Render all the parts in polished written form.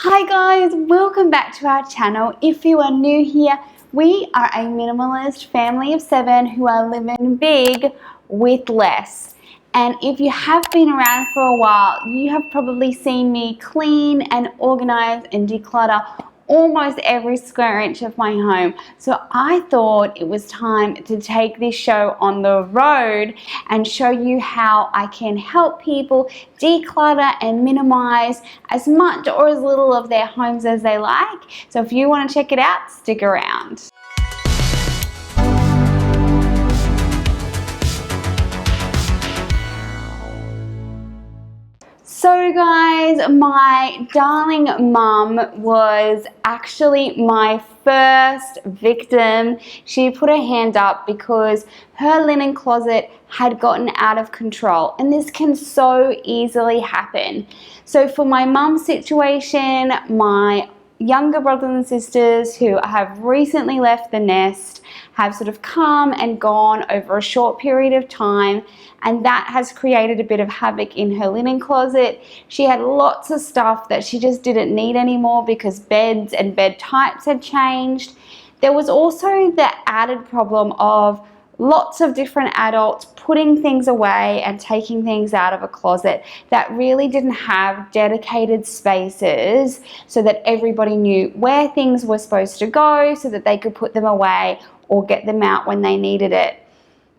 Hi guys, welcome back to our channel. If you are new here, we are a minimalist family of 7 who are living big with less. And if you have been around for a while, you have probably seen me clean and organize and declutter almost every square inch of my home. So I thought it was time to take this show on the road and show you how I can help people declutter and minimize as much or as little of their homes as they like. So if you want to check it out, stick around. So guys, my darling mum was actually my first victim. She put her hand up because her linen closet had gotten out of control, and this can so easily happen. So for my mum's situation, my younger brothers and sisters who have recently left the nest have sort of come and gone over a short period of time, and that has created a bit of havoc in her linen closet. She had lots of stuff that she just didn't need anymore because beds and bed types had changed. There was also the added problem of lots of different adults putting things away and taking things out of a closet that really didn't have dedicated spaces so that everybody knew where things were supposed to go so that they could put them away or get them out when they needed it.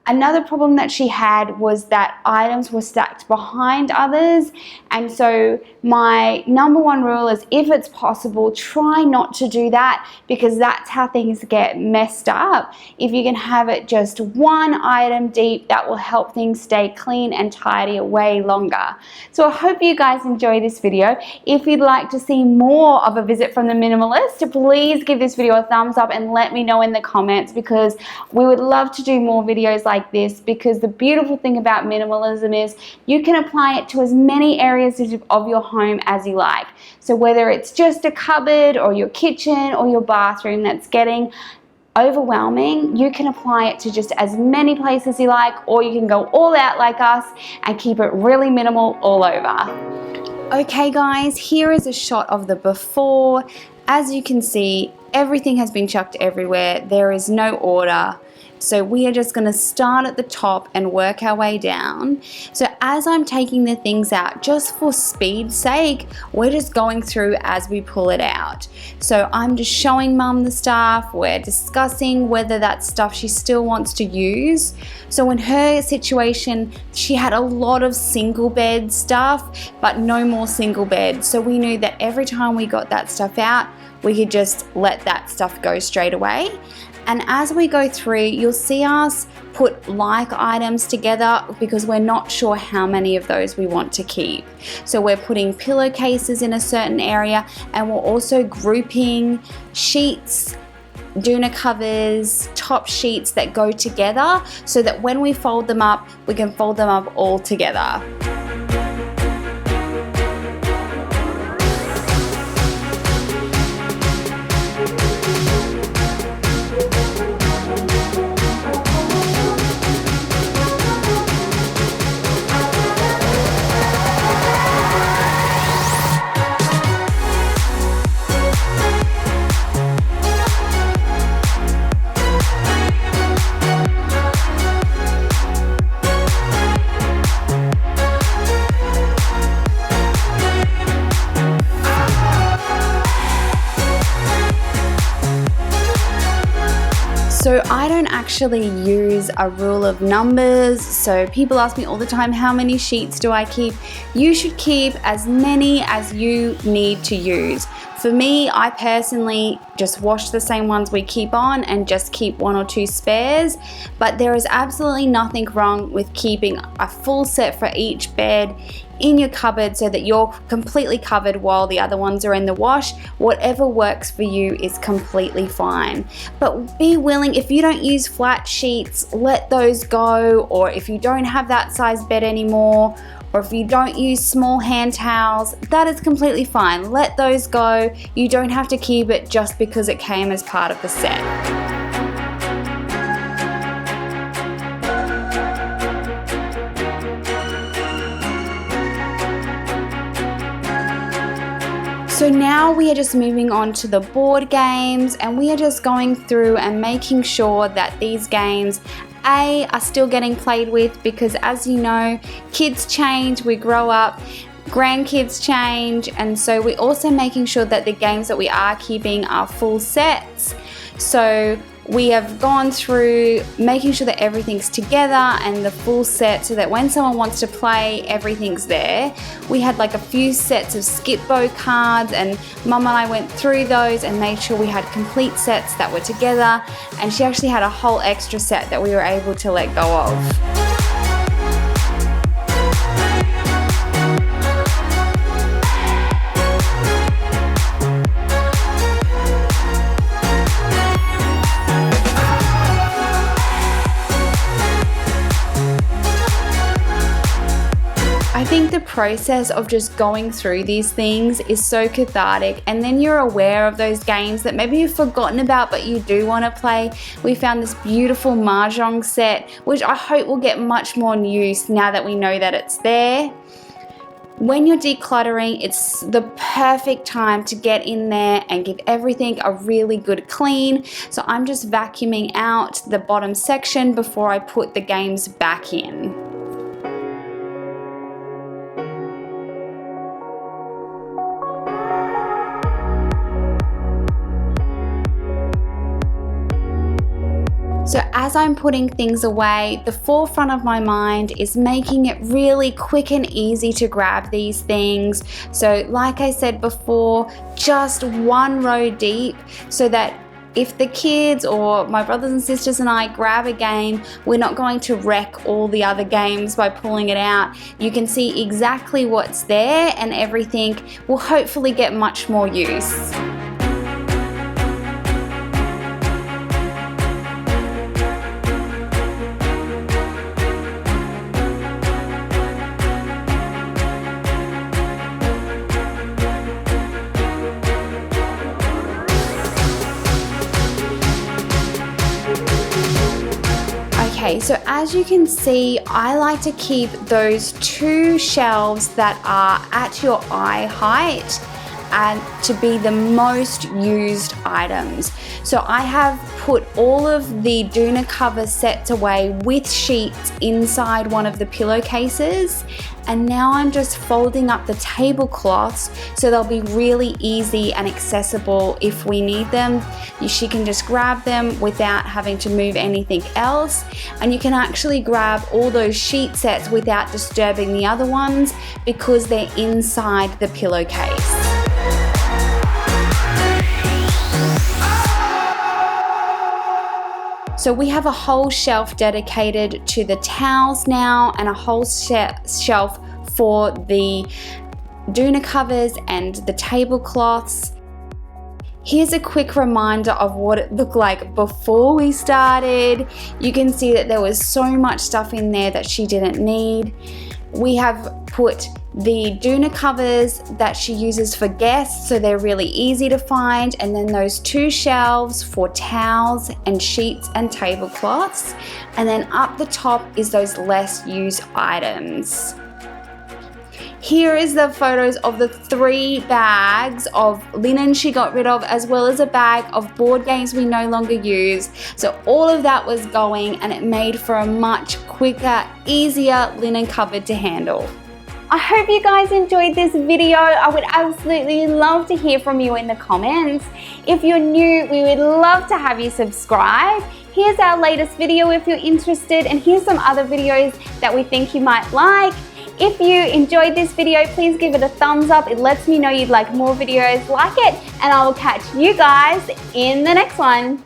Another problem that she had was that items were stacked behind others, and so my number one rule is, if it's possible, try not to do that, because that's how things get messed up. If you can have it just one item deep, that will help things stay clean and tidy way longer. So I hope you guys enjoy this video. If you'd like to see more of a visit from the Minimalist, please give this video a thumbs up and let me know in the comments, because we would love to do more videos like this, because the beautiful thing about minimalism is you can apply it to as many areas of your home as you like. So whether it's just a cupboard or your kitchen or your bathroom that's getting overwhelming, you can apply it to just as many places as you like, or you can go all out like us and keep it really minimal all over. Okay guys, here is a shot of the before. As you can see, everything has been chucked everywhere. There is no order. So we are just going to start at the top and work our way down. So as I'm taking the things out, just for speed's sake, we're just going through as we pull it out. So I'm just showing mum the stuff. We're discussing whether that's stuff she still wants to use. So in her situation, she had a lot of single bed stuff, but no more single bed. So we knew that every time we got that stuff out, we could just let that stuff go straight away. And as we go through, you'll see us put like items together because we're not sure how many of those we want to keep. So we're putting pillowcases in a certain area, and we're also grouping sheets, doona covers, top sheets that go together, so that when we fold them up, we can fold them up all together. So I don't actually use a rule of numbers. So people ask me all the time, how many sheets do I keep? You should keep as many as you need to use. For me, I personally just wash the same ones we keep on and just keep 1 or 2 spares. But there is absolutely nothing wrong with keeping a full set for each bed in your cupboard so that you're completely covered while the other ones are in the wash. Whatever works for you is completely fine. But be willing, if you don't use flat sheets, let those go. Or if you don't have that size bed anymore, or if you don't use small hand towels, that is completely fine. Let those go. You don't have to keep it just because it came as part of the set. So So now we are just moving on to the board games, and we are just going through and making sure that these games are still getting played with, because as you know, kids change, we grow up, grandkids change, and so we're also making sure that the games that we are keeping are full sets. So we have gone through making sure that everything's together and the full set, so that when someone wants to play, everything's there. We had like a few sets of skip-bo cards, and Mum and I went through those and made sure we had complete sets that were together, and she actually had a whole extra set that we were able to let go of. I think the process of just going through these things is so cathartic, and then you're aware of those games that maybe you've forgotten about but you do want to play. We found this beautiful mahjong set, which I hope will get much more use now that we know that it's there. When you're decluttering, it's the perfect time to get in there and give everything a really good clean. So I'm just vacuuming out the bottom section before I put the games back in. So as I'm putting things away, the forefront of my mind is making it really quick and easy to grab these things. So like I said before, just one row deep, so that if the kids or my brothers and sisters and I grab a game, we're not going to wreck all the other games by pulling it out. You can see exactly what's there, and everything will hopefully get much more use. Okay, so as you can see, I like to keep those two shelves that are at your eye height and to be the most used items. So I have put all of the doona cover sets away with sheets inside one of the pillowcases, and now I'm just folding up the tablecloths so they'll be really easy and accessible if we need them. She can just grab them without having to move anything else, and you can actually grab all those sheet sets without disturbing the other ones because they're inside the pillowcase. So we have a whole shelf dedicated to the towels now, and a whole shelf for the doona covers and the tablecloths. Here's a quick reminder of what it looked like before we started. You can see that there was so much stuff in there that she didn't need. We have put the doona covers that she uses for guests, so they're really easy to find, and then those two shelves for towels and sheets and tablecloths, and then up the top is those less used items. Here is the photos of the 3 bags of linen she got rid of, as well as a bag of board games we no longer use. So all of that was going, and it made for a much quicker, easier linen cupboard to handle. I hope you guys enjoyed this video. I would absolutely love to hear from you in the comments. If you're new, we would love to have you subscribe. Here's our latest video if you're interested, and here's some other videos that we think you might like. If you enjoyed this video, please give it a thumbs up. It lets me know you'd like more videos like it, and I will catch you guys in the next one.